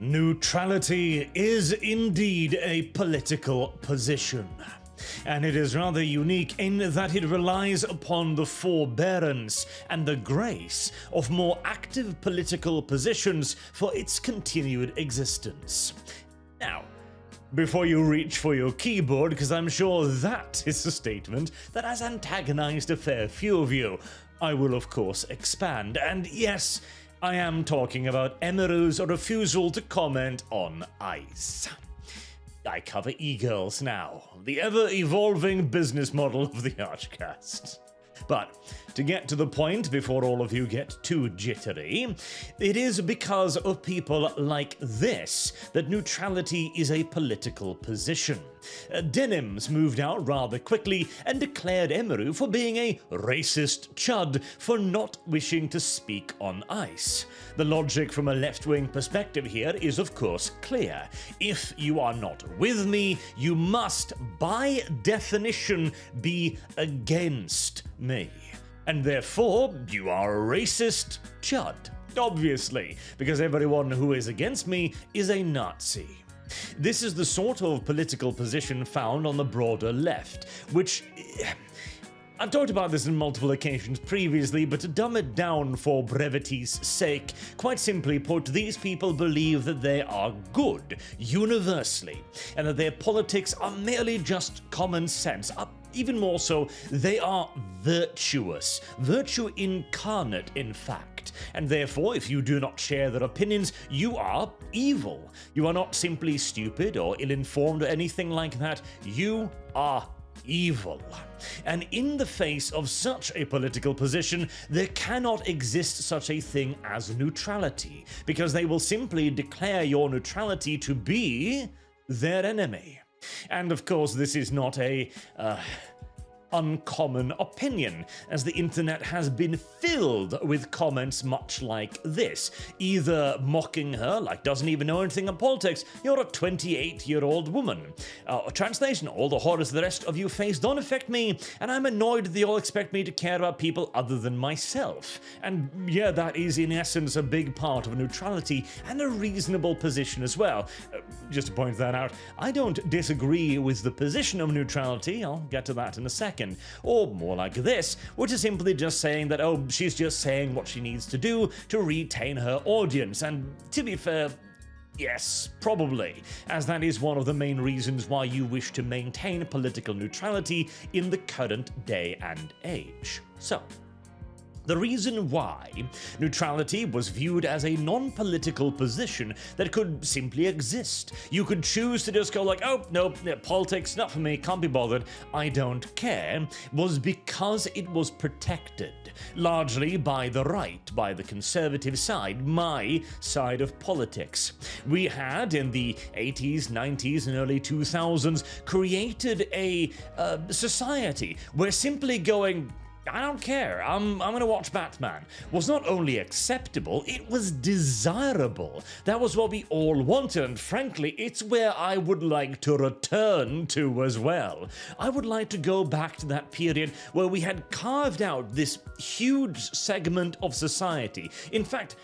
Neutrality is indeed a political position, and it is rather unique in that it relies upon the forbearance and the grace of more active political positions for its continued existence. Now, before you reach for your keyboard, because I'm sure that is a statement that has antagonized a fair few of you, I will of course expand, and yes, I am talking about Emiru's refusal to comment on ICE. I cover e-girls now, the ever-evolving business model of the ArchCast. But to get to the point before all of you get too jittery, it is because of people like this that neutrality is a political position. Denims moved out rather quickly and declared Emiru for being a racist chud for not wishing to speak on ICE. The logic from a left-wing perspective here is of course clear. If you are not with me, you must, by definition, be against me. And therefore, you are a racist chud. Obviously, because everyone who is against me is a Nazi. This is the sort of political position found on the broader left, which... I've talked about this on multiple occasions previously, but to dumb it down for brevity's sake, quite simply put, these people believe that they are good, universally, and that their politics are merely just common sense. Even more so, they are virtuous, virtue incarnate, in fact. And therefore, if you do not share their opinions, you are evil. You are not simply stupid or ill-informed or anything like that. You are evil. And in the face of such a political position, there cannot exist such a thing as neutrality, because they will simply declare your neutrality to be their enemy. And of course, this is not a uncommon opinion, as the internet has been filled with comments much like this, either mocking her like doesn't even know anything of politics, you're a 28-year-old woman. Translation, all the horrors the rest of you face don't affect me, and I'm annoyed that they all expect me to care about people other than myself. And yeah, that is in essence a big part of neutrality, and a reasonable position as well. Just to point that out, I don't disagree with the position of neutrality, I'll get to that in a second. Or more like this, which is simply just saying that, oh, she's just saying what she needs to do to retain her audience. And to be fair, yes, probably, as that is one of the main reasons why you wish to maintain political neutrality in the current day and age. So, the reason why neutrality was viewed as a non-political position that could simply exist. You could choose to just go like, oh, no, politics, not for me, can't be bothered, I don't care, was because it was protected, largely by the right, by the conservative side, my side of politics. We had, in the 80s, 90s, and early 2000s, created a society where simply going, I don't care, I'm gonna watch Batman, was not only acceptable, it was desirable. That was what we all wanted, and frankly, it's where I would like to return to as well. I would like to go back to that period where we had carved out this huge segment of society. In fact,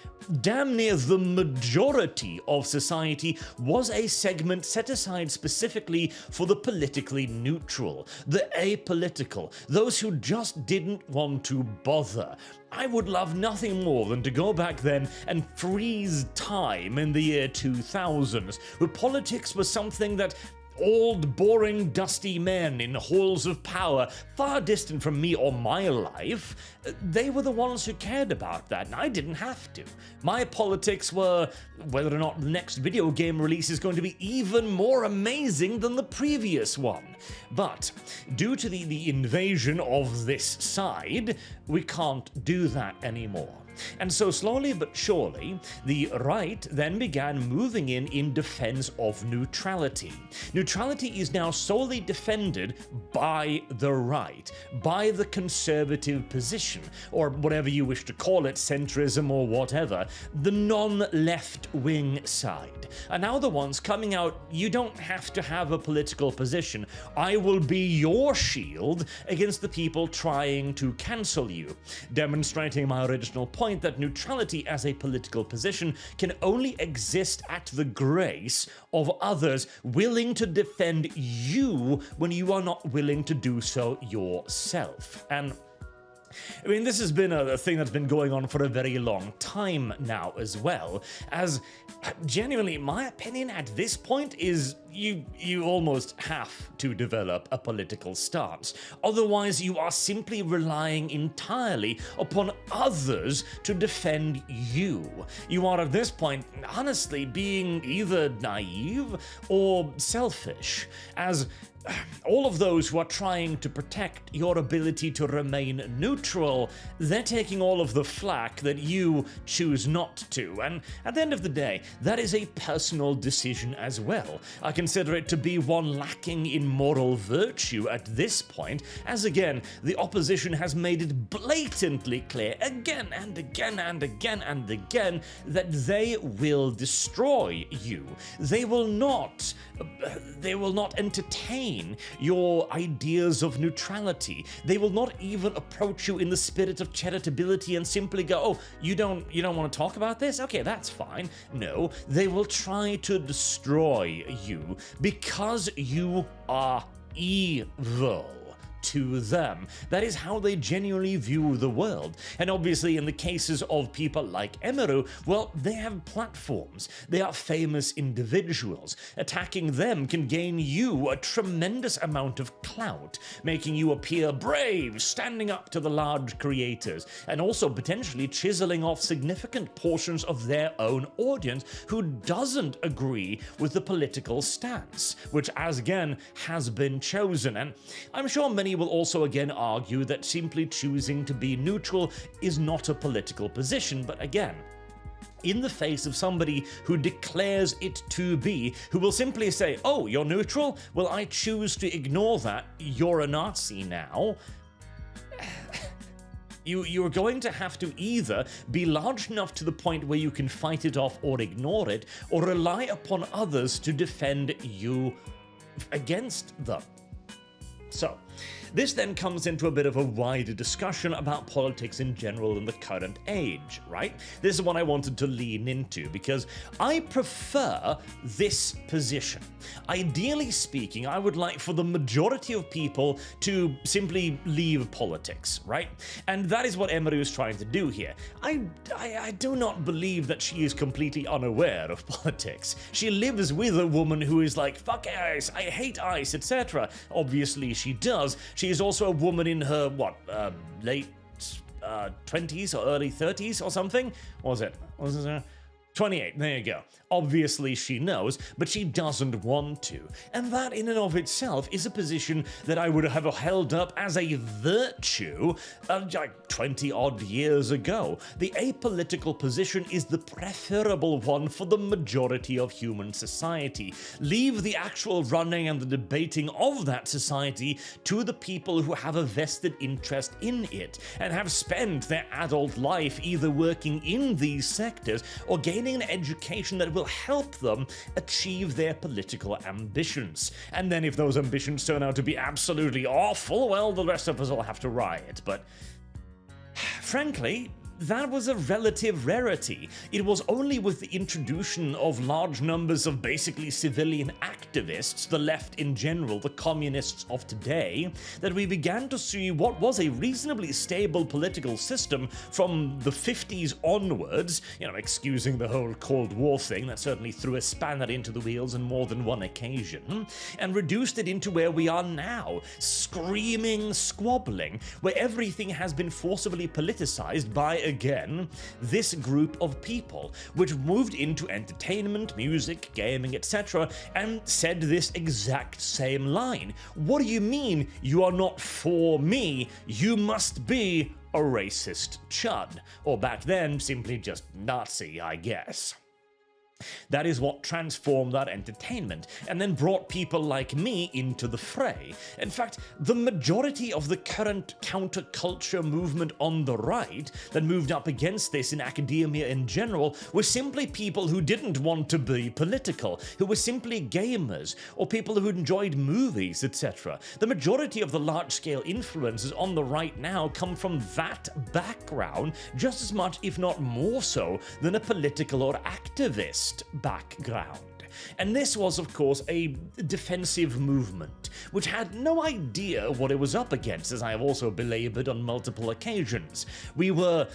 damn near the majority of society was a segment set aside specifically for the politically neutral, the apolitical, those who just didn't want to bother. I would love nothing more than to go back then and freeze time in the year 2000s, where politics was something that old, boring, dusty men in halls of power, far distant from me or my life, they were the ones who cared about that, and I didn't have to. My politics were whether or not the next video game release is going to be even more amazing than the previous one. But due to the invasion of this side, we can't do that anymore. And so slowly but surely, the right then began moving in defense of neutrality. Neutrality is now solely defended by the right, by the conservative position, or whatever you wish to call it, centrism or whatever, the non-left-wing side. And now the ones coming out, you don't have to have a political position. I will be your shield against the people trying to cancel you, demonstrating my original point point that neutrality as a political position can only exist at the grace of others willing to defend you when you are not willing to do so yourself. And I mean, this has been a thing that's been going on for a very long time now as well, as genuinely, my opinion at this point is you almost have to develop a political stance. Otherwise, you are simply relying entirely upon others to defend you. You are at this point, honestly, being either naive or selfish, as all of those who are trying to protect your ability to remain neutral, they're taking all of the flack that you choose not to. And at the end of the day, that is a personal decision as well. I consider it to be one lacking in moral virtue at this point, as again, the opposition has made it blatantly clear again and again and again and again that they will destroy you. They will not entertain your ideas of neutrality. They will not even approach you in the spirit of charitability and simply go, oh, you don't want to talk about this? Okay, that's fine. No, they will try to destroy you because you are evil to them. That is how they genuinely view the world. And obviously in the cases of people like Emeru, well, they have platforms. They are famous individuals. Attacking them can gain you a tremendous amount of clout, making you appear brave, standing up to the large creators, and also potentially chiseling off significant portions of their own audience who doesn't agree with the political stance, which as again has been chosen. And I'm sure many will also again argue that simply choosing to be neutral is not a political position, but again, in the face of somebody who declares it to be, who will simply say, oh, you're neutral? Well, I choose to ignore that. You're a Nazi now. You're going to have to either be large enough to the point where you can fight it off or ignore it, or rely upon others to defend you against them. So, this then comes into a bit of a wider discussion about politics in general in the current age, right? This is what I wanted to lean into because I prefer this position. Ideally speaking, I would like for the majority of people to simply leave politics, right? And that is what Emeru is trying to do here. I do not believe that she is completely unaware of politics. She lives with a woman who is like, fuck ICE, I hate ICE, etc. Obviously she does. She is also a woman in her, late 20s or early 30s or something? Was it 28, there you go. Obviously she knows, but she doesn't want to. And that in and of itself is a position that I would have held up as a virtue like 20 odd years ago. The apolitical position is the preferable one for the majority of human society. Leave the actual running and the debating of that society to the people who have a vested interest in it and have spent their adult life either working in these sectors or gaining an education that will help them achieve their political ambitions. And then if those ambitions turn out to be absolutely awful, well, the rest of us will have to riot. But frankly, that was a relative rarity. It was only with the introduction of large numbers of basically civilian activists, the left in general, the communists of today, that we began to see what was a reasonably stable political system from the 50s onwards, excusing the whole Cold War thing that certainly threw a spanner into the wheels on more than one occasion, and reduced it into where we are now, screaming, squabbling, where everything has been forcibly politicized by again, this group of people, which moved into entertainment, music, gaming, etc., and said this exact same line. What do you mean you are not for me? You must be a racist chud. Or back then, simply just Nazi, I guess. That is what transformed that entertainment, and then brought people like me into the fray. In fact, the majority of the current counterculture movement on the right that moved up against this in academia in general were simply people who didn't want to be political, who were simply gamers, or people who enjoyed movies, etc. The majority of the large-scale influences on the right now come from that background, just as much, if not more so, than a political or activist background. And this was, of course, a defensive movement, which had no idea what it was up against, as I have also belabored on multiple occasions. We were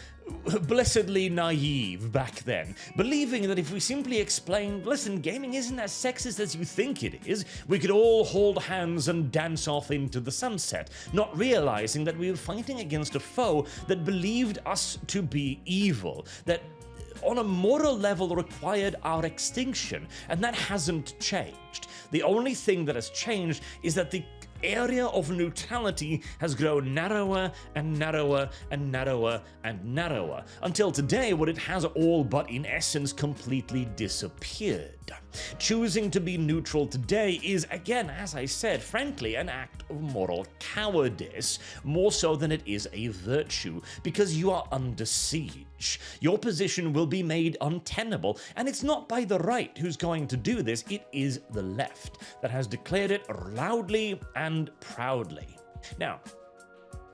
blessedly naive back then, believing that if we simply explained, listen, gaming isn't as sexist as you think it is, we could all hold hands and dance off into the sunset, not realizing that we were fighting against a foe that believed us to be evil, that on a moral level required our extinction, and that hasn't changed. The only thing that has changed is that the area of neutrality has grown narrower and narrower and narrower and narrower, until today where it has all but in essence completely disappeared. Choosing to be neutral today is, again, as I said, frankly, an act of moral cowardice, more so than it is a virtue, because you are under siege. Your position will be made untenable, and it's not by the right who's going to do this, it is the left that has declared it loudly and proudly. Now,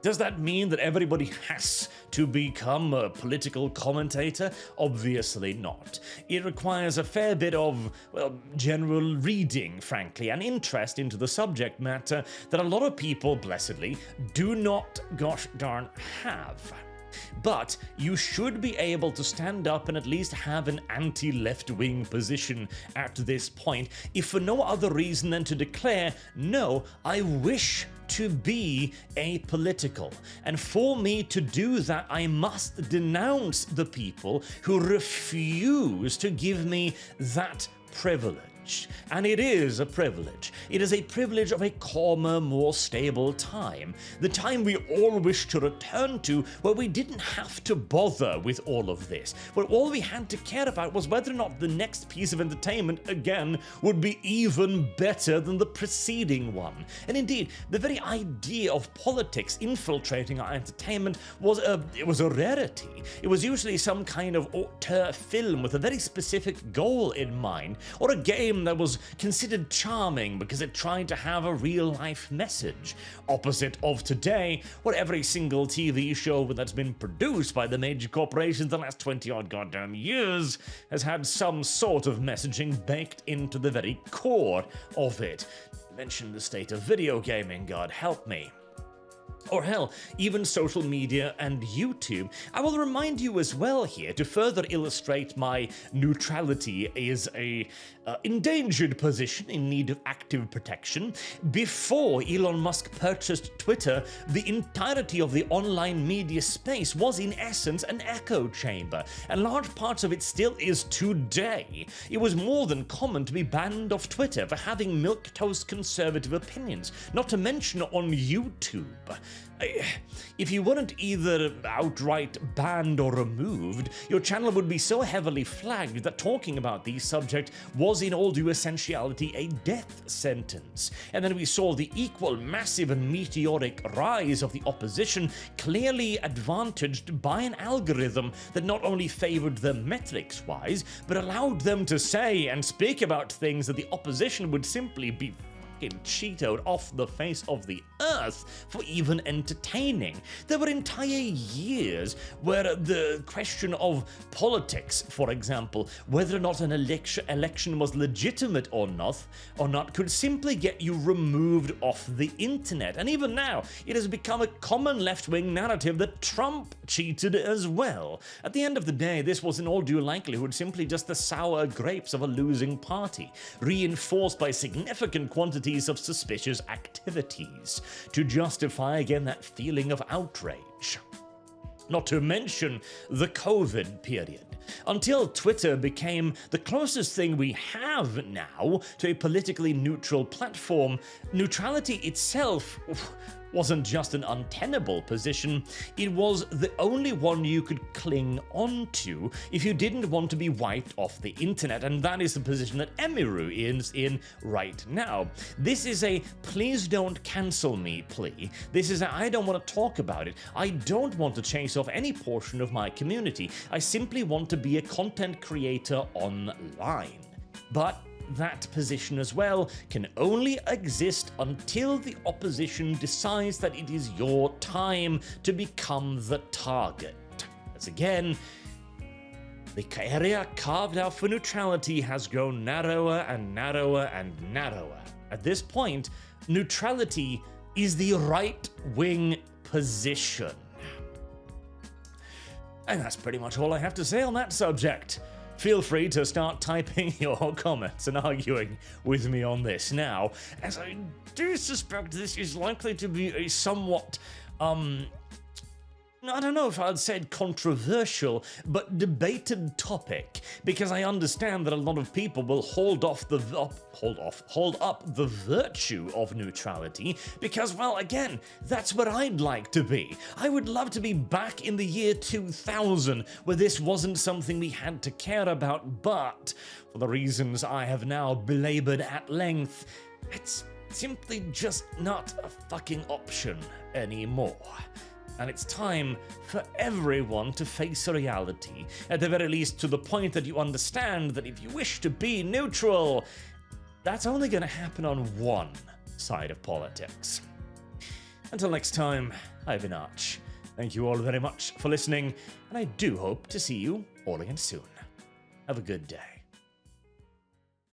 does that mean that everybody has to become a political commentator? Obviously not. It requires a fair bit of, well, general reading, frankly, and interest into the subject matter that a lot of people, blessedly, do not gosh darn have. But you should be able to stand up and at least have an anti-left-wing position at this point, if for no other reason than to declare, no, I wish to be apolitical. And for me to do that, I must denounce the people who refuse to give me that privilege. And it is a privilege. It is a privilege of a calmer, more stable time. The time we all wish to return to, where we didn't have to bother with all of this, where all we had to care about was whether or not the next piece of entertainment, again, would be even better than the preceding one. And indeed, the very idea of politics infiltrating our entertainment was a rarity. It was usually some kind of auteur film with a very specific goal in mind, or a game that was considered charming because it tried to have a real-life message. Opposite of today, where every single TV show that's been produced by the major corporations the last 20-odd goddamn years has had some sort of messaging baked into the very core of it. Mention the state of video gaming, God help me. Or hell, even social media and YouTube. I will remind you as well here, to further illustrate my neutrality is a endangered position in need of active protection. Before Elon Musk purchased Twitter, the entirety of the online media space was in essence an echo chamber, and large parts of it still is today. It was more than common to be banned off Twitter for having milquetoast conservative opinions, not to mention on YouTube. If you weren't either outright banned or removed, your channel would be so heavily flagged that talking about these subjects was in all due essentiality a death sentence. And then we saw the equal massive and meteoric rise of the opposition, clearly advantaged by an algorithm that not only favored them metrics-wise, but allowed them to say and speak about things that the opposition would simply be Cheetoed off the face of the earth for even entertaining. There were entire years where the question of politics, for example, whether or not an election was legitimate or not, could simply get you removed off the internet. And even now, it has become a common left-wing narrative that Trump cheated as well. At the end of the day, this was in all due likelihood simply just the sour grapes of a losing party, reinforced by significant quantities of suspicious activities to justify again that feeling of outrage. Not to mention the COVID period. Until Twitter became the closest thing we have now to a politically neutral platform, neutrality itself wasn't just an untenable position, it was the only one you could cling on to if you didn't want to be wiped off the internet, and that is the position that Emiru is in right now. This is a please don't cancel me plea. This is a I don't want to talk about it. I don't want to chase off any portion of my community. I simply want to be a content creator online. But that position as well can only exist until the opposition decides that it is your time to become the target. As again, the area carved out for neutrality has grown narrower and narrower and narrower. At this point, neutrality is the right-wing position. And that's pretty much all I have to say on that subject. Feel free to start typing your comments and arguing with me on this now, as I do suspect this is likely to be a somewhat, I don't know if I'd said controversial, but debated topic, because I understand that a lot of people will hold up the virtue of neutrality, because, well, again, that's what I'd like to be. I would love to be back in the year 2000, where this wasn't something we had to care about, but for the reasons I have now belabored at length, it's simply just not a fucking option anymore. And it's time for everyone to face reality, at the very least to the point that you understand that if you wish to be neutral, that's only going to happen on one side of politics. Until next time, I've been Arch. Thank you all very much for listening, and I do hope to see you all again soon. Have a good day.